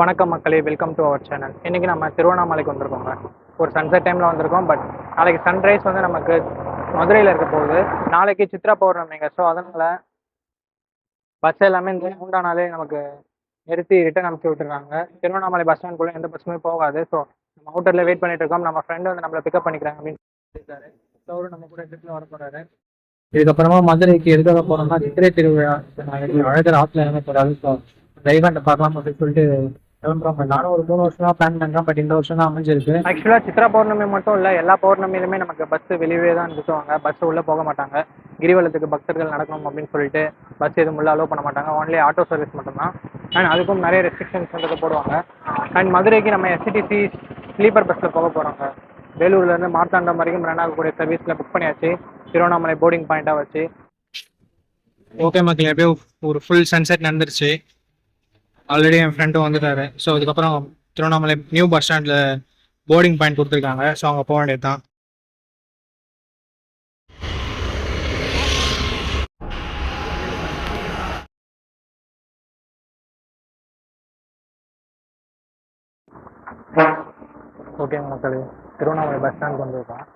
வணக்கம் மக்களே, welcome to our channel. இன்றைக்கி நம்ம திருவண்ணாமலைக்கு வந்திருக்கோங்க. ஒரு சன்செட் டைமில் வந்திருக்கோம். பட் நாளைக்கு சன்ரைஸ் வந்து நமக்கு மதுரையில் இருக்க போகுது. நாளைக்கு சித்ரா பௌர்ணமிங்க. ஸோ அதனால் பஸ் எல்லாமே இந்த 3 நாளே நமக்கு நிறுத்தி ரிட்டன் அனுப்பிச்சி விட்டுருக்காங்க. திருவண்ணாமலை பஸ் ஸ்டாண்டுக்குள்ளே எந்த பஸ்ஸுமே போகாது. ஸோ நம்ம அவுட்டரில் வெயிட் பண்ணிட்டு இருக்கோம். நம்ம ஃப்ரெண்டு வந்து நம்மளை பிக்கப் பண்ணிக்கிறாங்க அப்படின்னு சொல்லியிருக்காரு. ஸோ அவரும் நம்ம கூட ட்ரிப்பில் வர போகிறாரு. இதுக்கப்புறமா மதுரைக்கு எதுக்காக போகிறோம்னா சித்திரை திருவிழா அழகர் ஆற்றுல இறங்க போகிறாரு. ஸோ தைவாண்டை பார்க்கலாம் அப்படின்னு சொல்லிட்டு நானும் ஒரு 3 வருஷமா பிளான் பண்றேன். பட் இந்த வருஷம் தான் அமைஞ்சிருக்கு. ஆக்சுவலா சித்ரா பௌர்ணமி மட்டும் இல்ல, எல்லா பௌர்ணமியிலுமே நமக்கு பஸ் வெளியே தான் நிறுத்துவாங்க. பஸ் உள்ள போக மாட்டாங்க. கிரிவலத்துக்கு பக்தர்கள் நடக்கணும் அப்படின்னு சொல்லிட்டு பஸ் எதுவும் உள்ள அலோவ் பண்ண மாட்டாங்க. ஒன்லி ஆட்டோ சர்வீஸ் மட்டும்தான். அண்ட் அதுக்கும் நிறைய ரெஸ்ட்ரிக்ஷன்ஸ் போடுவாங்க. அண்ட் மதுரைக்கு நம்ம எஸ்சிடிசி ஸ்லீப்பர் பஸ்ல போக போறோங்க. வேலூர்ல இருந்து மார்த்தாண்டம் வரைக்கும் ரன் ஆகக்கூடிய சர்வீஸ்ல புக் பண்ணியாச்சு. திருவண்ணாமலை போர்டிங் பாயிண்டா வச்சு. ஓகே மக்கள், எப்படியோ ஒரு ஃபுல் சன்செட் நடந்துருச்சு. ஆல்ரெடி என் ஃப்ரெண்டும் வந்துட்டாரு. ஸோ அதுக்கப்புறம் திருவண்ணாமலை நியூ பஸ் ஸ்டாண்டில் போர்டிங் பாயிண்ட் கொடுத்துருக்காங்க. ஸோ அங்கே போக வேண்டியது தான். ஓகேங்க மக்களே, திருவண்ணாமலை பஸ் ஸ்டாண்ட் வந்துருக்கோம்.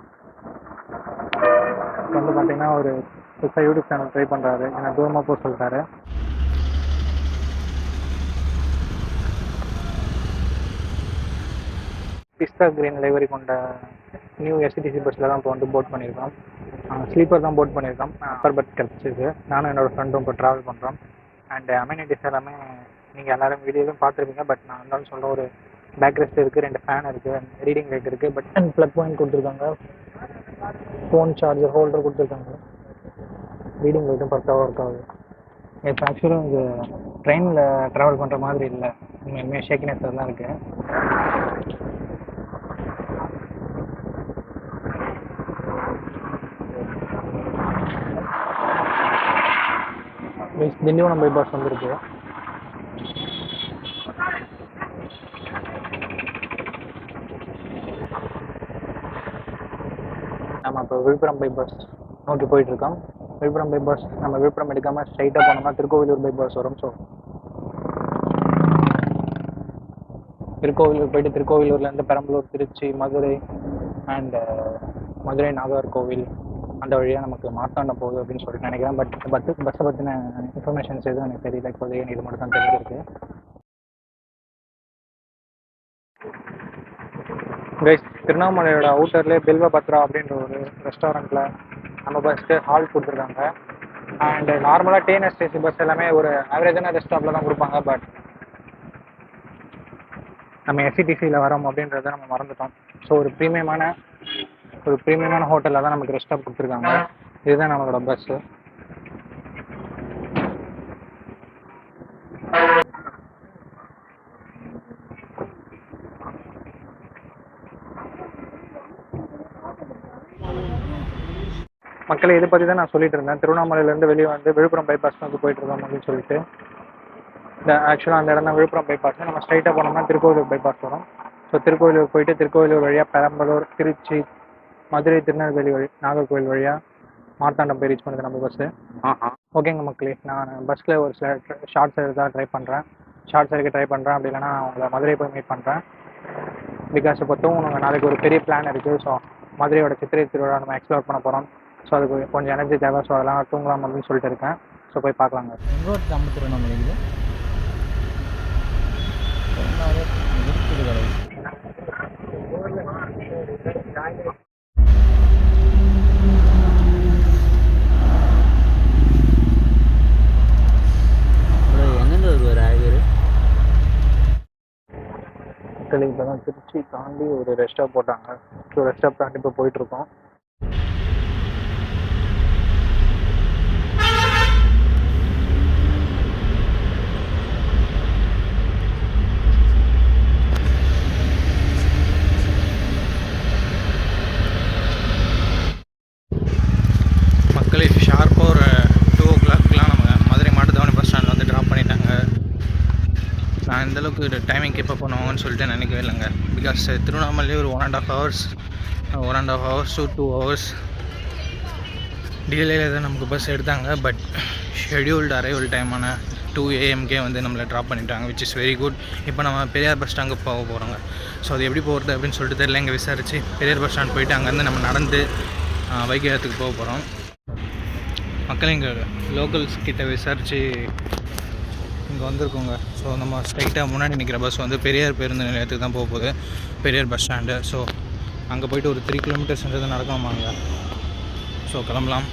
வந்து பார்த்தீங்கன்னா ஒரு புதுசாக யூடியூப் சேனல் ட்ரை பண்ணுறாரு. ஏன்னா தூரமாக போக சொல்லிட்டாரு. பிஸ்தா கிரீன் லைவரி கொண்ட நியூ எஸ்சிடிசி பஸ்ஸில் தான் இப்போ வந்து போட் பண்ணியிருக்கோம். ஸ்லீப்பர் தான் போட் பண்ணியிருக்கோம். அப்பர் பர்த் கிடச்சிருக்கு. நானும் என்னோடய ஃப்ரெண்டும் இப்போ ட்ராவல் பண்ணுறோம். அண்ட் அமெனிட்டிஸ் எல்லாமே நீங்கள் எல்லோரும் வீடியோவும் பார்த்துருப்பீங்க. பட் நான் இருந்தாலும் சொல்ல, ஒரு பேக் ரெஸ்ட் இருக்குது, 2 ஃபேன் இருக்குது, ரீடிங் லைட் இருக்குது, பட் ப்ளக் பாயிண்ட் கொடுத்துருக்காங்க, ஃபோன் சார்ஜர் ஹோல்டர் கொடுத்துருக்காங்க. ரீடிங் லைட்டும் பக்காவாக ஒர்க் ஆகுது. இப்போ ஆக்சுவலாக இது ட்ரெயினில் ட்ராவல் பண்ணுற மாதிரி இல்லை, உண்மையுமே ஷேக்கினஸ் தான் இருக்குது. திண்டிவனம் பைபாஸ் வந்துருக்கு. நம்ம இப்போ விழுப்புரம் பைபாஸ் நோக்கி போயிட்டு இருக்கோம். விழுப்புரம் பைபாஸ் நம்ம விழுப்புரம் எடுக்காமல் ஸ்ட்ரைட்டாக போனோம்னா திருக்கோவிலூர் பைபாஸ் வரும். ஸோ திருக்கோவிலூர் போயிட்டு திருக்கோவிலூர்லேருந்து பெரம்பலூர், திருச்சி, மதுரை அண்ட் மதுரை நாகர்கோவில் அந்த வழியாக நமக்கு மார்த்தாண்டம் போகுது அப்படின்னு சொல்லிட்டு நினைக்கிறேன். பட் பஸ்ஸை பற்றின இன்ஃபர்மேஷன்ஸ் எதுவும் எனக்கு தெரியல. இப்போதைக்கு இது மட்டும் தான் தெரிஞ்சிருக்கு. கைஸ், திருவண்ணாமலையோட அவுட்டர்லேயே பில்வபத்ரா அப்படின்ற ஒரு ரெஸ்டாரண்ட்டில் நம்ம பஸ்க்கு ஹால் கொடுத்துருக்காங்க. அண்ட் நார்மலாக டிஎன்எஸ்டிசி பஸ் எல்லாமே ஒரு ஆவரேஜான ரெஸ்ட் ஸ்டாப்பில் தான் கொடுப்பாங்க. பட் நம்ம எஸ்சிடிசியில் வரோம் அப்படின்றத நம்ம மறந்துட்டோம். ஸோ ஒரு ப்ரீமியமான ஹோட்டலில் தான் நமக்கு ரெஸ்ட் ஸ்டாப் கொடுத்துருக்காங்க. இதுதான் நம்மளோட பஸ்ஸு. மக்களை இதை பற்றி தான் நான் சொல்லிட்டு இருந்தேன். திருவண்ணாமலையிலேருந்து வெளியே வந்து விழுப்புரம் பைபாஸ் நோக்கி போயிட்டு இருக்கோம் அப்படின்னு சொல்லிட்டு. ஆக்சுவலாக அந்த இடம் தான் விழுப்புரம் பைபாஸ். நம்ம ஸ்ட்ரைட்டாக போனோம்னா திருக்கோவிலூர் பைபாஸ் வரும். ஸோ திருக்கோவிலூர் போயிட்டு திருக்கோவிலூர் வழியாக பெரம்பலூர், திருச்சி, மதுரை, திருநெல்வேலி நாகர்கோவில் வழியாக மார்த்தாண்டம் போய் ரீச் பண்ணுது நம்ம பஸ்ஸு. ஓகேங்க மக்களே, நான் பஸ்ஸில் ஒரு சில ஷார்ட்ஸ் எடுக்க ட்ரை பண்ணுறேன். அப்படி இல்லைனா உங்களை மதுரை போய் மீட் பண்ணுறேன். பிகாஸ் இப்போ தூங்கணுங்க. நாளைக்கு ஒரு பெரிய பிளான் இருக்குது. ஸோ மதுரையோட சித்திரை திருவிழா நம்ம எக்ஸ்ப்ளோர் பண்ண போகிறோம். ஸோ அதுக்கு கொஞ்சம் எனர்ஜி தேவை. ஸோ அதெல்லாம் தூங்கலாம் அப்படின்னு சொல்லிட்டு இருக்கேன். ஸோ போய் பார்க்கலாங்க. திருவண்ணாமலை இப்போ தான் திருச்சி தாண்டி ஒரு ரெஸ்ட் ஸ்டாப் போட்டாங்க. ஸோ ரெஸ்ட் ஸ்டாப் தாண்டி இப்போ போயிட்டுருக்கோம். மக்களே, ஷார்ப்பாக ஒரு 2 o'clock நம்ம மதுரை மாட்டுத்தாவணி பஸ் ஸ்டாண்டில் வந்து ட்ராப் பண்ணிட்டாங்க. நான் இந்தளவுக்கு டைமிங் கீப்பப் பண்ணுவாங்கன்னு சொல்லிட்டு நினைக்கவே இல்லைங்க. பிகாஸ் திருவண்ணாமலையே ஒரு 1.5 hours to 2 hours டிலேயில் தான் நமக்கு பஸ் எடுத்தாங்க. பட் ஷெட்யூல்டு அரைவல் டைமான 2 AM வந்து நம்மளை ட்ராப் பண்ணிட்டாங்க, விச் இஸ் வெரி குட். இப்போ நம்ம பெரியார் பஸ் ஸ்டாண்டுக்கு போக போகிறோங்க. ஸோ அது எப்படி போகிறது அப்படின்னு சொல்லிட்டு தெரியல. இங்கே விசாரித்து பெரியார் பஸ் ஸ்டாண்ட் போயிட்டு அங்கேருந்து நம்ம நடந்து வைகை ஆற்றுக்கு போக போகிறோம். மக்கள் இங்கே லோக்கல்ஸ் கிட்ட விசாரித்து இங்கே வந்திருக்கோங்க. ஸோ நம்ம ஸ்ட்ரைட்டாக முன்னாடி நிற்கிற பஸ் வந்து பெரியார் பேருந்து நிலையத்துக்கு தான் போக போகுது, பெரியார் பஸ் ஸ்டாண்டு. ஸோ அங்கே போய்ட்டு ஒரு 3 கிலோமீட்டர்ஸ்ன்றது நடக்கணுமாங்க. ஸோ கிளம்பலாம்.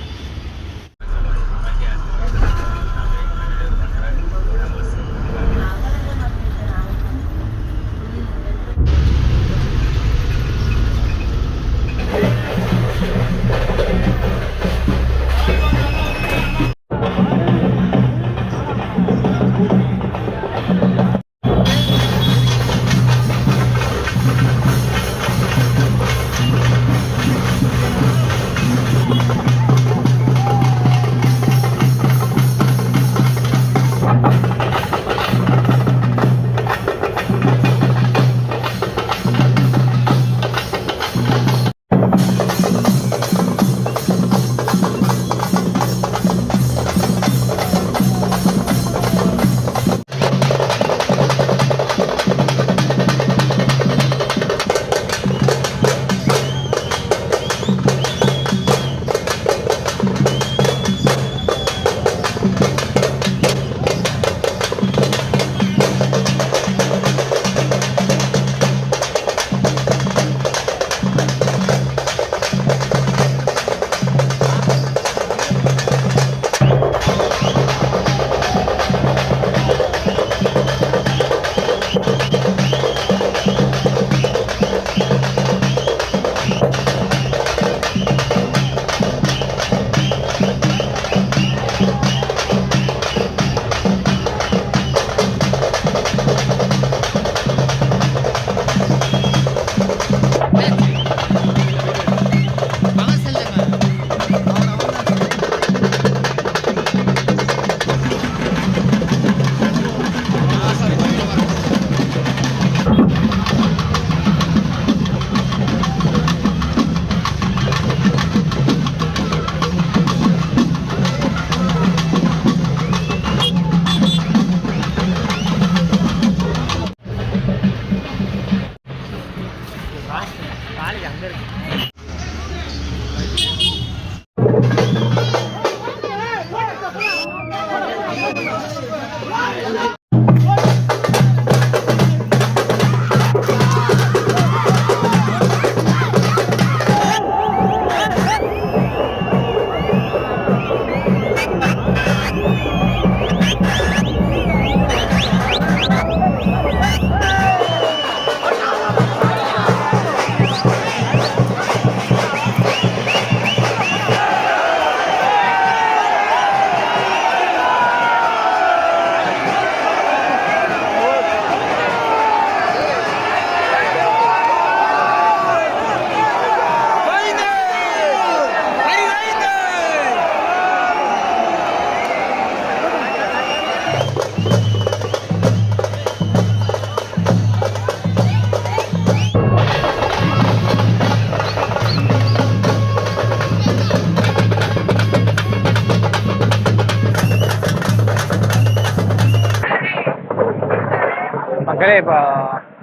மக்களே இப்போ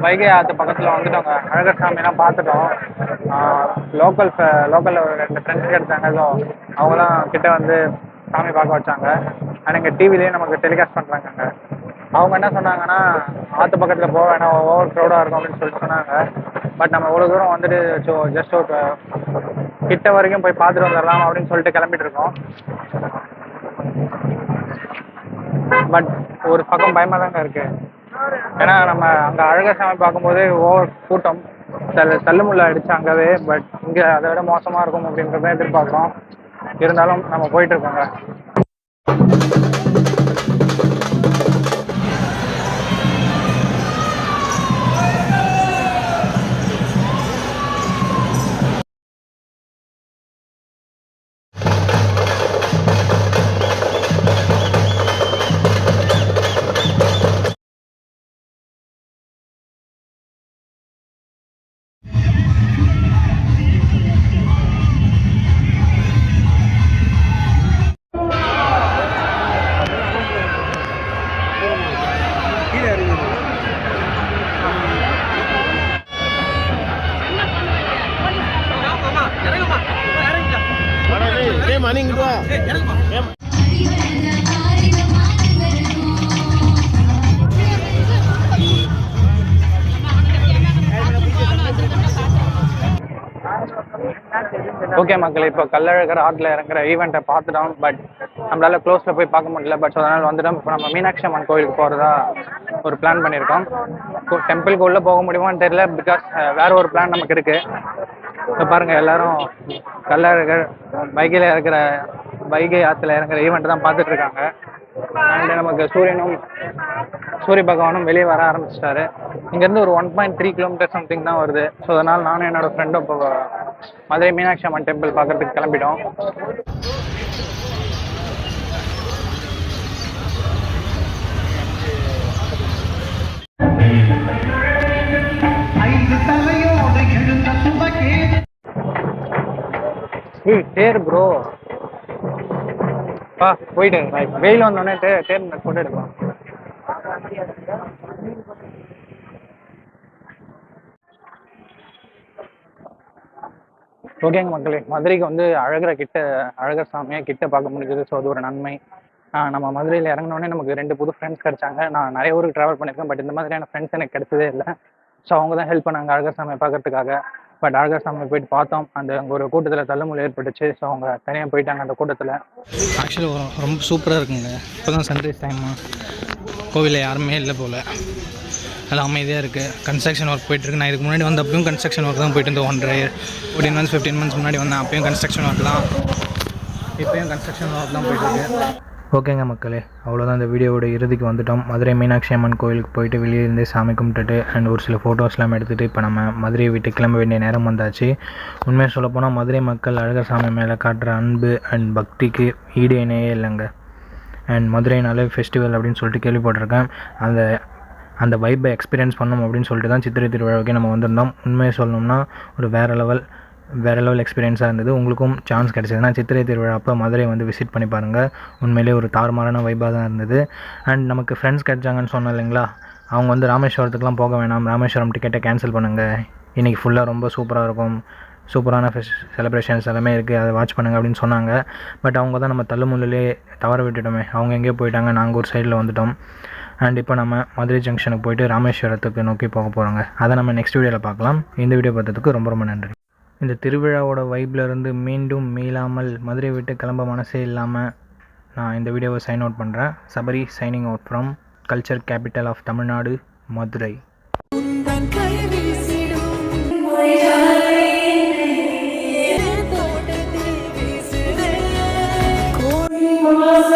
வைகை ஆற்று பக்கத்தில் வந்துட்டோங்க. அழகர் சாமியெல்லாம் பார்த்துட்டோம். லோக்கலில் ஒரு 2 ஃப்ரெண்ட்ஸ் கிடைச்சாங்க. ஸோ அவங்களாம் கிட்ட வந்து சாமி பார்க்க வச்சாங்க. ஆனால் இங்கே டிவிலேயே நமக்கு டெலிகாஸ்ட் பண்ணுறாங்க. அவங்க என்ன சொன்னாங்கன்னா, ஆற்று பக்கத்தில் போக வேணாம், ஓவர் க்ரௌடாக இருக்கும் அப்படின்னு சொல்லிட்டு சொன்னாங்க. பட் நம்ம இவ்வளோ தூரம் வந்துட்டு ஜஸ்ட் ஒரு கிட்ட வரைக்கும் போய் பார்த்துட்டு வந்துடலாம் அப்படின்னு சொல்லிட்டு கிளம்பிட்டு இருக்கோம். பட் ஒரு பக்கம் பயமாக தாங்க இருக்குது. ஏன்னா நம்ம அங்கே அழகர் சாமி பார்க்கும்போது ஓவர் கூட்டம், தள்ளுமுள்ள அடிச்சு அங்கவே. பட் இங்கே அதை விட மோசமாக இருக்கும் அப்படின்றத எதிர்பார்க்குறோம். இருந்தாலும் நம்ம போயிட்டுருக்கோங்க. ஓகே மக்கள், இப்போ கள்ளழகர் ஆற்றுல இறங்குற ஈவெண்ட்டை பார்த்துட்டோம். பட் நம்மளால க்ளோஸில் போய் பார்க்க முடியல. பட் ஸோ அதனால் வந்துட்டோம். இப்போ நம்ம மீனாட்சி அம்மன் கோயிலுக்கு போகிறதா ஒரு பிளான் பண்ணியிருக்கோம். டெம்பிளுக்கு உள்ளே போக முடியுமான்னு தெரியல, பிகாஸ் வேற ஒரு பிளான் நமக்கு இருக்குது. இப்போ பாருங்கள், எல்லாரும் கள்ளழகர் வைகை ஆற்றுல இறங்குற ஈவெண்ட் தான் பார்த்துட்டு இருக்காங்க. அண்ட் நமக்கு சூரிய பகவானும் வெளியே வர ஆரம்பிச்சிட்டாரு. இங்கேருந்து ஒரு 1.3 கிலோமீட்டர் சம்திங் தான் வருது. ஸோ அதனால் நானும் என்னோட ஃப்ரெண்டும் இப்போ மதுரை மீனாட்சி அம்மன் டெம்பிள் பார்க்கறதுக்கு கிளம்பிட்டோம். தேர் ப்ரோ போயிட்டு வெயில் வந்தோடனே தேர் போட்டு எடுக்கலாம். ஓகேங்க மக்களே, மதுரைக்கு வந்து அழகர் சாமியை கிட்ட பார்க்க முடிஞ்சது. ஸோ அது ஒரு நன்மை. நம்ம மதுரையில் இறங்கினோடனே நமக்கு 2 புது ஃப்ரெண்ட்ஸ் கிடைச்சாங்க. நான் நிறைய ஊருக்கு ட்ராவல் பண்ணியிருக்கேன், பட் இந்த மாதிரியான ஃப்ரெண்ட்ஸ் எனக்கு கிடைச்சதே இல்லை. ஸோ அவங்க தான் ஹெல்ப் பண்ணாங்க அழகர் சாமியை பார்க்கறதுக்காக. பட் அழகர் சாமியை போயிட்டு பார்த்தோம். அங்கே ஒரு கூட்டத்தில் தள்ளுமுறை ஏற்பட்டுச்சு. ஸோ அவங்க தனியாக போயிட்டாங்க அந்த கூட்டத்தில். ஆக்சுவலி ரொம்ப சூப்பராக இருக்குங்க. இப்போ தான் சன்ரைஸ் டைமாக கோவிலில் யாருமே இல்லை போல், நல்லா அமைதியாக இருக்குது. கன்ஸ்ட்ரக்ஷன் ஒர்க் போயிட்டுருக்கு. நான் இதுக்கு முன்னாடி வந்து அப்பயும் கன்ஸ்ட்ரக்ஷன் ஒர்க் தான் போயிட்டு இருந்தேன். 14 months 15 months முன்னாடி வந்தேன். அப்பயும் கன்ஸ்ட்ரக்ஷன் ஒர்க் தான், இப்போயும் கன்ஸ்ட்ரக்ஷன் ஒர்க் தான் போயிட்டுருக்கு. ஓகேங்க மக்களே, அவ்வளோதான். இந்த வீடியோவோட இறுதிக்கு வந்துட்டோம். மதுரை மீனாட்சி அம்மன் கோயிலுக்கு போயிட்டு வெளியே இருந்தே சாமி கும்பிட்டுட்டு அண்ட் ஒரு சில ஃபோட்டோஸ்லாம் எடுத்துகிட்டு இப்போ நம்ம மதுரையை விட்டு கிளம்ப வேண்டிய நேரம் வந்தாச்சு. உண்மையாக சொல்லப்போனால் மதுரை மக்கள் அழகர் சாமி மேலே காட்டுற அன்பு அண்ட் பக்திக்கு ஈடு இணையே இல்லைங்க. அண்ட் மதுரைனாலே ஃபெஸ்டிவல் அப்படின்னு சொல்லிட்டு கேள்விப்பட்டிருக்கேன். அந்த வைப்பை எக்ஸ்பீரியன்ஸ் பண்ணணும் அப்படின்னு சொல்லிட்டு தான் சித்திரை திருவிழாவுக்கே நம்ம வந்திருந்தோம். உண்மையை சொல்லணும்னா ஒரு வேறு லெவல் எக்ஸ்பீரியன்ஸாக இருந்தது. உங்களுக்கும் சான்ஸ் கிடச்சதுன்னா சித்திரை திருவிழா அப்போ மதுரை வந்து விசிட் பண்ணி பாருங்கள். உண்மையிலே ஒரு தாறுமாறான வைப்பாக தான் இருந்தது. அண்ட் நமக்கு ஃப்ரெண்ட்ஸ் கிடைச்சாங்கன்னு சொன்னோம் இல்லைங்களா, அவங்க வந்து ராமேஸ்வரத்துக்குலாம் போக வேணாம், ராமேஸ்வரம் டிக்கெட்டை கேன்சல் பண்ணுங்கள், இன்றைக்கி ஃபுல்லாக ரொம்ப சூப்பராக இருக்கும், சூப்பரான செலிப்ரேஷன்ஸ் எல்லாமே இருக்குது, அதை வாட்ச் பண்ணுங்கள் அப்படின்னு சொன்னாங்க. பட் அவங்க தான் நம்ம தள்ளுமுள்ளிலே தவற விட்டுட்டோமே. அவங்க எங்கேயோ போயிட்டாங்க, நாங்கள் ஒரு சைடில் வந்துட்டோம். அண்ட் இப்போ நம்ம மதுரை ஜங்ஷனுக்கு போயிட்டு ராமேஸ்வரத்துக்கு நோக்கி போக போகிறோங்க. அதை நம்ம நெக்ஸ்ட் வீடியோவில் பார்க்கலாம். இந்த வீடியோ பார்த்ததுக்கு ரொம்ப ரொம்ப நன்றி. இந்த திருவிழாவோட வைப்லேருந்து மீண்டும் மீளாமல் மதுரை விட்டு கிளம்ப மனசே இல்லாமல் நான் இந்த வீடியோவை சைன் அவுட் பண்ணுறேன். Sabari signing out from culture capital of Tamil Nadu, Madurai. was